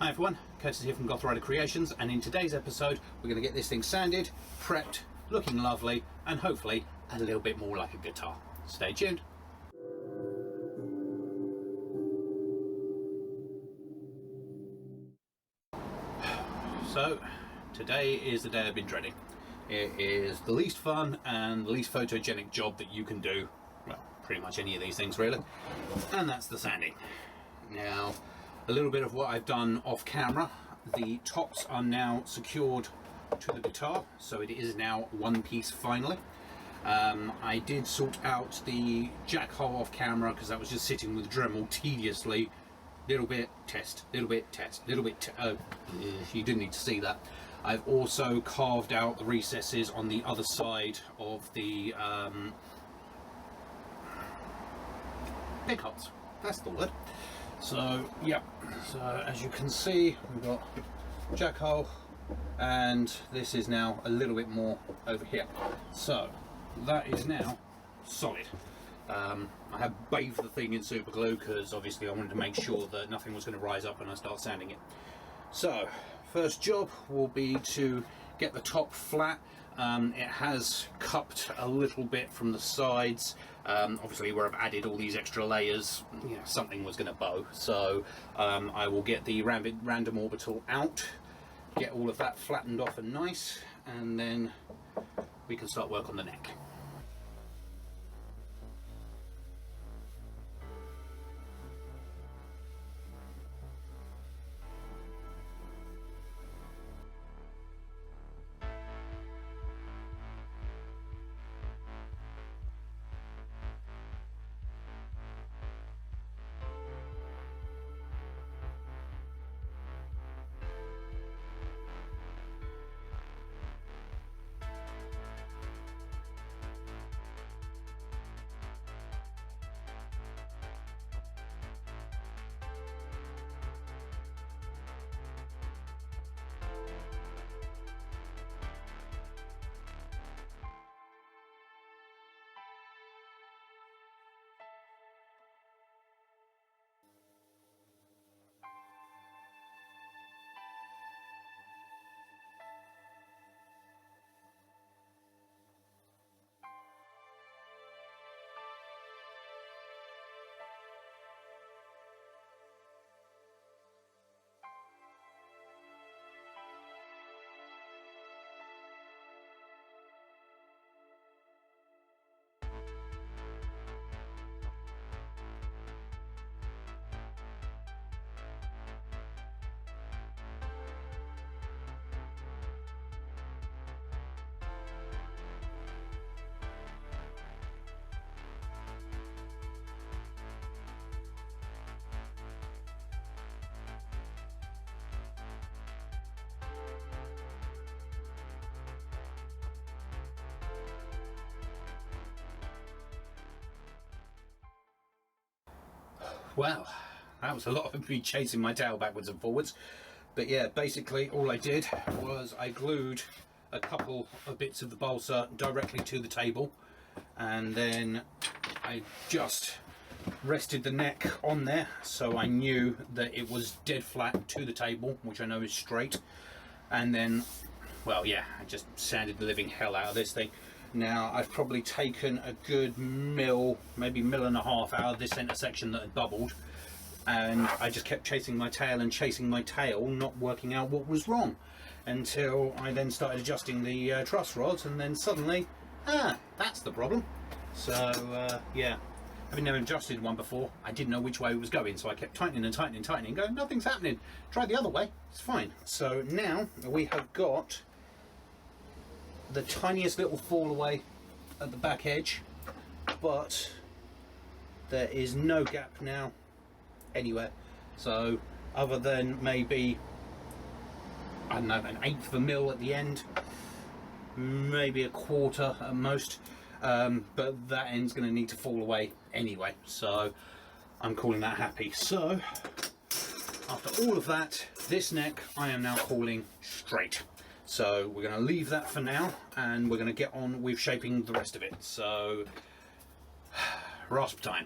Hi everyone, Curtis here from Goth Rider Creations, and in today's episode we're going to get this thing sanded, prepped, looking lovely, and hopefully a little bit more like a guitar. Stay tuned. So today is the day I've been dreading. It is the least fun and the least photogenic job that you can do. Well, pretty much any of these things really. And that's the sanding. Now, a little bit of what I've done off camera. The tops are now secured to the guitar, so it is now one piece finally. I did sort out the jack hole off camera because that was just sitting with Dremel tediously. Little bit, test, little bit, test, little bit, you didn't need to see that. I've also carved out the recesses on the other side of the pig holes. That's the word. So, yeah, so as you can see, we've got jack hole, and this is now a little bit more over here. So, that is now solid. I have bathed the thing in super glue because obviously I wanted to make sure that nothing was going to rise up when I start sanding it. So, first job will be to get the top flat. It has cupped a little bit from the sides. Obviously where I've added all these extra layers, you know, something was going to bow. So I will get the random orbital out, get all of that flattened off and nice, and then we can start work on the neck. Well, that was a lot of me chasing my tail backwards and forwards, but yeah, basically all I did was I glued a couple of bits of the balsa directly to the table, and then I just rested the neck on there so I knew that it was dead flat to the table, which I know is straight. And then, well, yeah, I just sanded the living hell out of this thing. Now I've probably taken a good mil, maybe mil and a half out of this centre section that had bubbled, and I just kept chasing my tail and chasing my tail, not working out what was wrong, until I then started adjusting the truss rods, and then suddenly, that's the problem. So yeah, having never adjusted one before, I didn't know which way it was going, so I kept tightening and tightening and tightening, going, nothing's happening, try the other way, it's fine. So now we have got the tiniest little fall away at the back edge, but there is no gap now anywhere. So other than maybe, I don't know, an eighth of a mil at the end, maybe a quarter at most, but that end's going to need to fall away anyway, so I'm calling that happy. So after all of that, this neck I am now calling straight. So we're going to leave that for now, and we're going to get on with shaping the rest of it. So rasp time.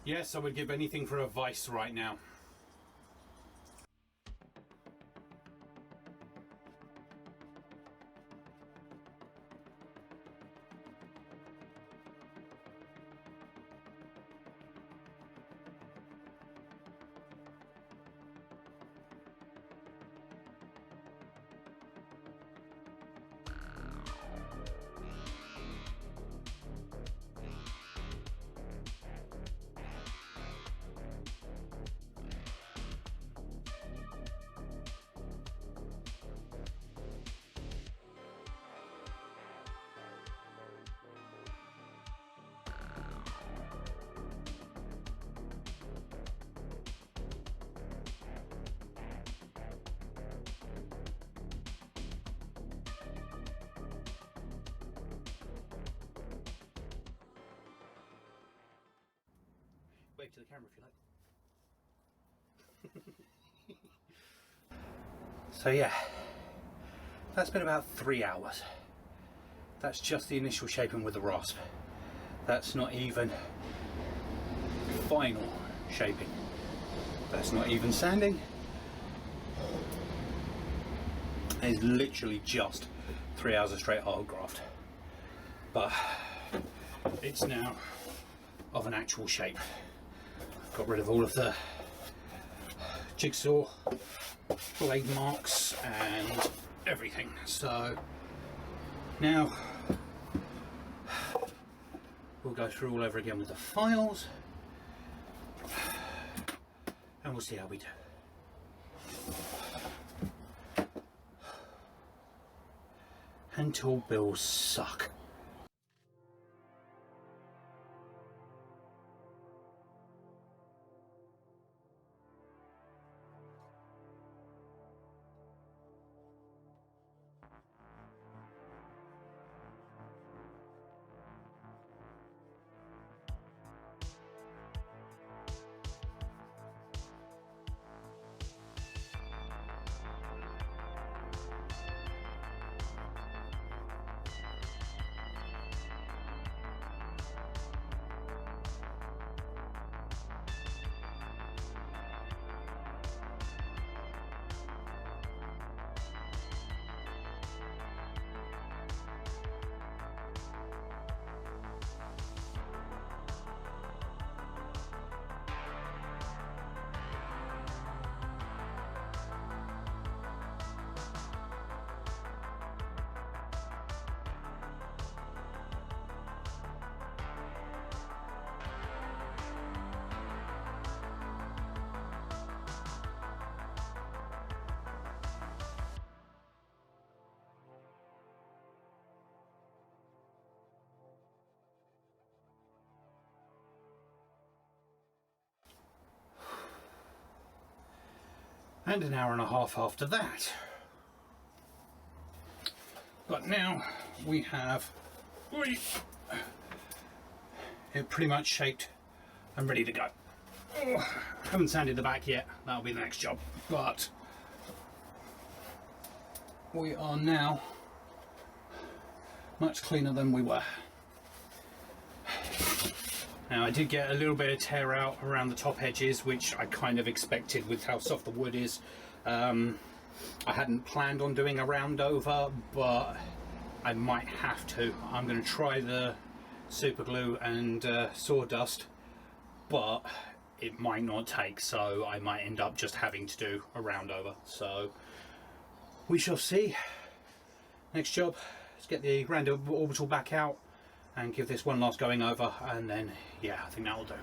Yes, I would give anything for a vice right now. Wave to the camera if you like. So yeah, that's been about 3 hours. That's just the initial shaping with the rasp. That's not even final shaping. That's not even sanding. It's literally just 3 hours of straight hard graft. But it's now of an actual shape. Got rid of all of the jigsaw blade marks and everything. So now we'll go through all over again with the files and we'll see how we do. Hand tool bills suck. And an hour and a half after that. But now we have it pretty much shaped and ready to go. Haven't sanded the back yet, that'll be the next job. But we are now much cleaner than we were. Now I did get a little bit of tear out around the top edges, which I kind of expected with how soft the wood is. I hadn't planned on doing a round over, but I might have to. I'm going to try the super glue and sawdust, but it might not take, so I might end up just having to do a round over. So we shall see. Next job, let's get the random orbital back out and give this one last going over, and then yeah, I think that'll do.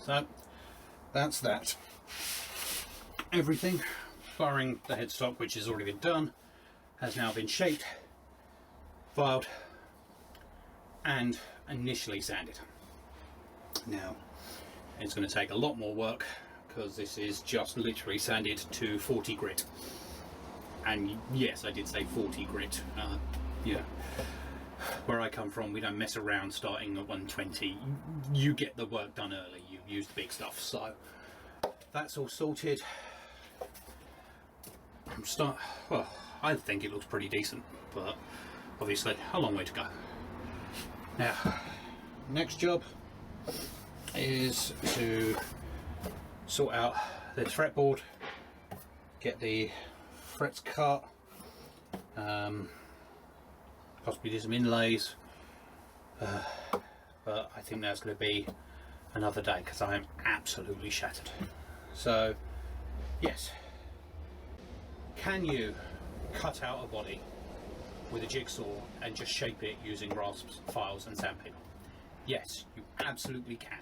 So that's that. Everything firing the headstock, which has already been done, has now been shaped, filed, and initially sanded. Now, it's going to take a lot more work because this is just literally sanded to 40 grit. And yes, I did say 40 grit. Yeah, where I come from, we don't mess around starting at 120. You get the work done early. You use the big stuff. So that's all sorted. Well, I think it looks pretty decent, but obviously a long way to go. Now, next job is to sort out this fretboard, get the frets cut, possibly do some inlays, but I think that's going to be another day because I am absolutely shattered. So yes, can you cut out a body with a jigsaw and just shape it using rasps, files and sandpaper? Yes, you absolutely can.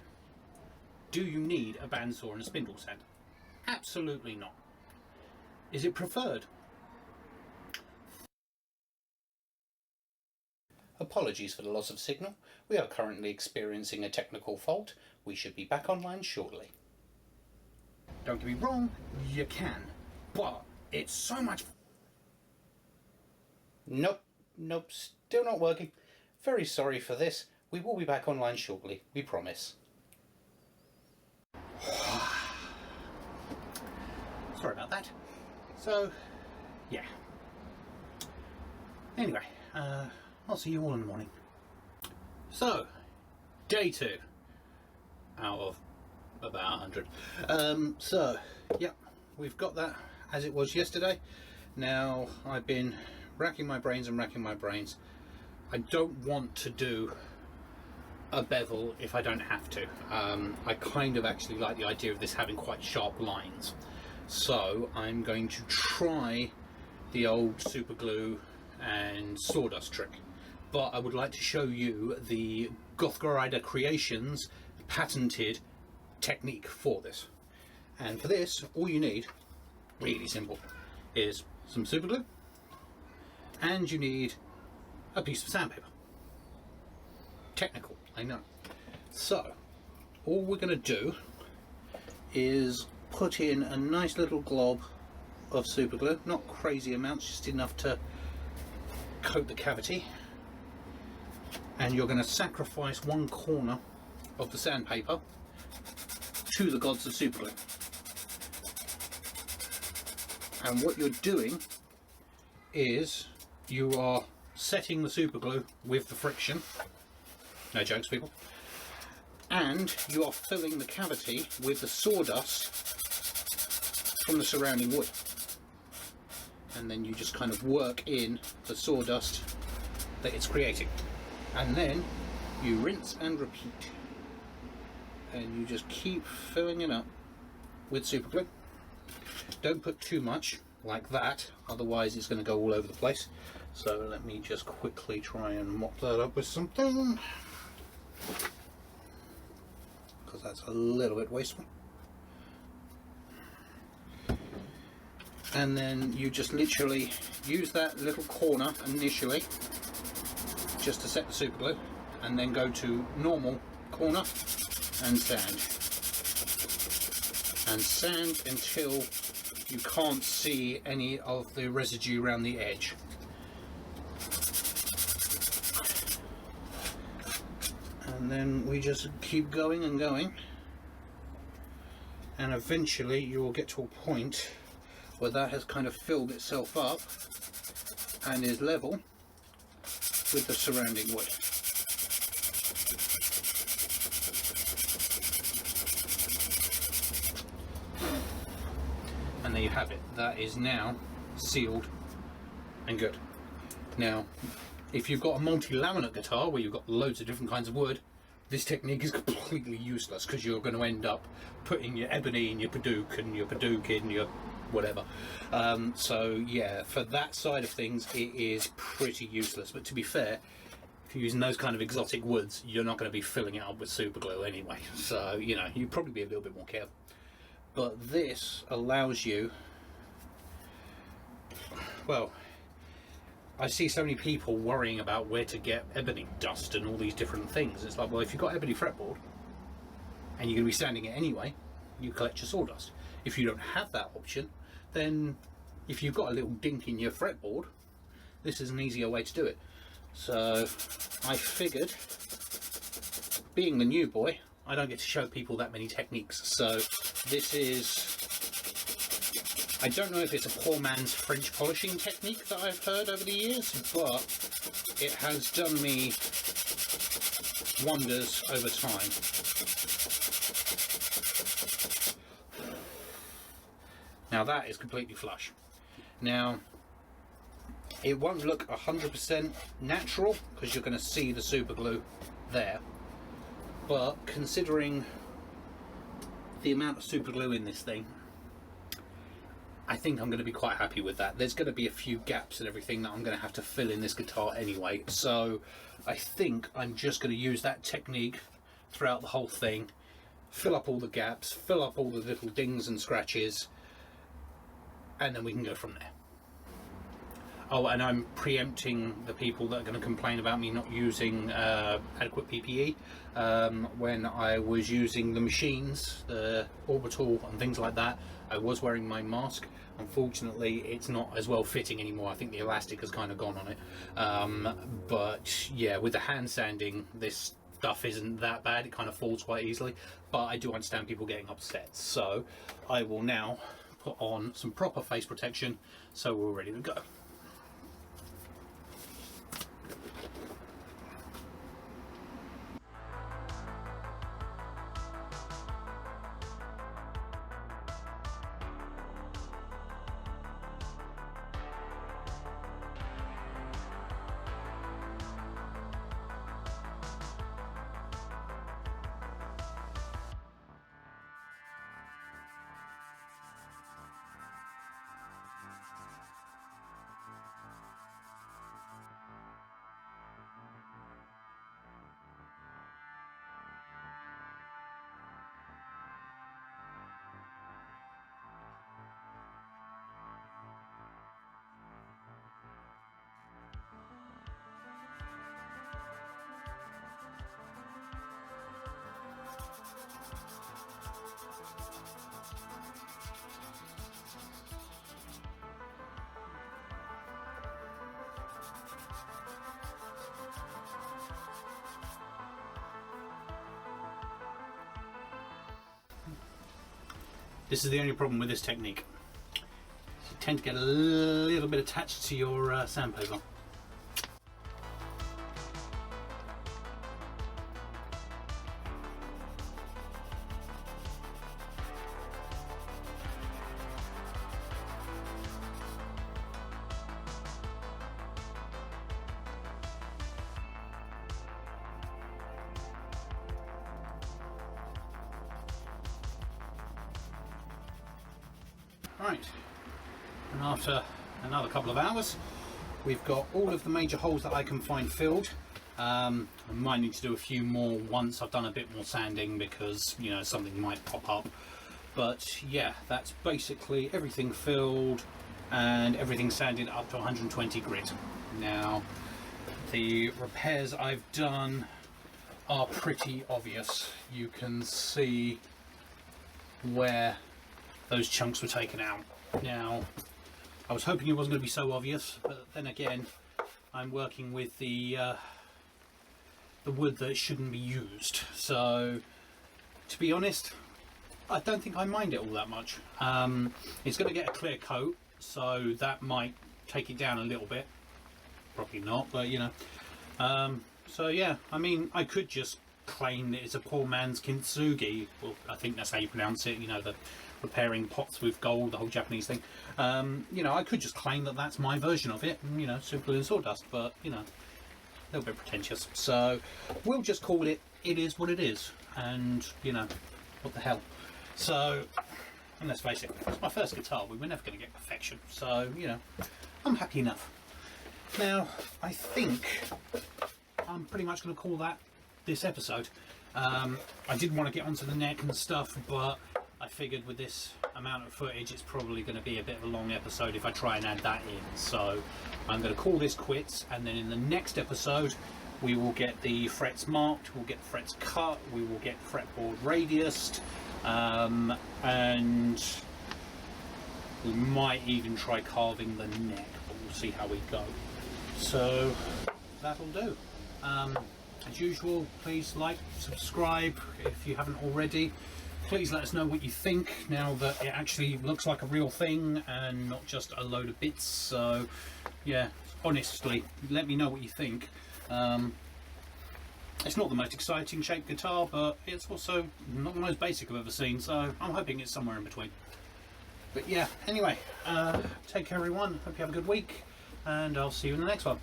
Do you need a bandsaw and a spindle sander? Absolutely not. Is it preferred? Apologies for the loss of signal. We are currently experiencing a technical fault. We should be back online shortly. Don't get me wrong, you can, but it's so much... Nope, still not working. Very sorry for this. We will be back online shortly, we promise. Sorry about that. So, yeah. Anyway, I'll see you all in the morning. So, day 2 out of about 100. So, yeah, we've got that as it was yesterday. Now, I've been racking my brains. I don't want to do a bevel if I don't have to. I kind of actually like the idea of this having quite sharp lines. So I'm going to try the old super glue and sawdust trick. But I would like to show you the Gothgrider Creations patented technique for this. And for this, all you need, really simple, is some super glue and you need a piece of sandpaper. Technical, I know. So all we're going to do is put in a nice little glob of super glue, not crazy amounts, just enough to coat the cavity, and you're going to sacrifice one corner of the sandpaper to the gods of super glue. And what you're doing is you are setting the super glue with the friction, no jokes people, and you are filling the cavity with the sawdust from the surrounding wood, and then you just kind of work in the sawdust that it's creating, and then you rinse and repeat, and you just keep filling it up with super glue. Don't put too much like that, otherwise it's going to go all over the place. So let me just quickly try and mop that up with something, because that's a little bit wasteful. And then you just literally use that little corner initially just to set the super glue, and then go to normal corner and sand until you can't see any of the residue around the edge. And then we just keep going and going, and eventually you will get to a point where that has kind of filled itself up and is level with the surrounding wood. And there you have it. That is now sealed and good. Now, if you've got a multi-laminate guitar where you've got loads of different kinds of wood, this technique is completely useless, because you're going to end up putting your ebony in your Paduke and your Paduke in your whatever. So yeah, for that side of things it is pretty useless. But to be fair, if you're using those kind of exotic woods, you're not going to be filling it up with super glue anyway, so you know, you'd probably be a little bit more careful. But this allows you well, I see so many people worrying about where to get ebony dust and all these different things. It's like, well, if you've got ebony fretboard and you're going to be sanding it anyway, you collect your sawdust. If you don't have that option, then if you've got a little dink in your fretboard, this is an easier way to do it. So I figured, being the new boy, I don't get to show people that many techniques. So this is, I don't know if it's a poor man's French polishing technique that I've heard over the years, but it has done me wonders over time. Now that is completely flush. Now, it won't look 100% natural because you're going to see the super glue there, but considering the amount of super glue in this thing, I think I'm going to be quite happy with that. There's going to be a few gaps and everything that I'm going to have to fill in this guitar anyway, so I think I'm just going to use that technique throughout the whole thing, fill up all the gaps, fill up all the little dings and scratches, and then we can go from there. Oh, and I'm preempting the people that are going to complain about me not using adequate PPE. When I was using the machines, the orbital and things like that, I was wearing my mask. Unfortunately, it's not as well fitting anymore. I think the elastic has kind of gone on it. But yeah, with the hand sanding, this stuff isn't that bad. It kind of falls quite easily. But I do understand people getting upset. So I will now put on some proper face protection so we're ready to go. This is the only problem with this technique. You tend to get a little bit attached to your sandpaper. Right, and after another couple of hours, we've got all of the major holes that I can find filled. I might need to do a few more once I've done a bit more sanding because, you know, something might pop up. But yeah, that's basically everything filled and everything sanded up to 120 grit. Now, the repairs I've done are pretty obvious. You can see where those chunks were taken out. Now, I was hoping it wasn't going to be so obvious, but then again, I'm working with the wood that shouldn't be used. So, to be honest, I don't think I mind it all that much. It's going to get a clear coat, so that might take it down a little bit. Probably not, but you know. So yeah, I mean, I could just claim that it's a poor man's kintsugi. Well, I think that's how you pronounce it. You know, the repairing pots with gold, the whole Japanese thing. You know, I could just claim that that's my version of it, and, you know, simple as sawdust, but, you know, a little bit pretentious. So we'll just call it is what it is, and, you know, what the hell. So, and let's face it, it's my first guitar. We were never going to get perfection, so, you know, I'm happy enough. Now, I think I'm pretty much going to call that this episode. I did want to get onto the neck and stuff, but I figured with this amount of footage it's probably going to be a bit of a long episode if I try and add that in, so I'm going to call this quits, and then in the next episode we will get the frets marked, we'll get the frets cut, we will get the fretboard radiused, and we might even try carving the neck, but we'll see how we go. So that'll do. As usual, please like, subscribe if you haven't already. Please let us know what you think now that it actually looks like a real thing and not just a load of bits. So yeah, honestly, let me know what you think. It's not the most exciting shaped guitar, but it's also not the most basic I've ever seen, so I'm hoping it's somewhere in between. But yeah, anyway, take care everyone, hope you have a good week, and I'll see you in the next one.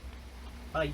Bye.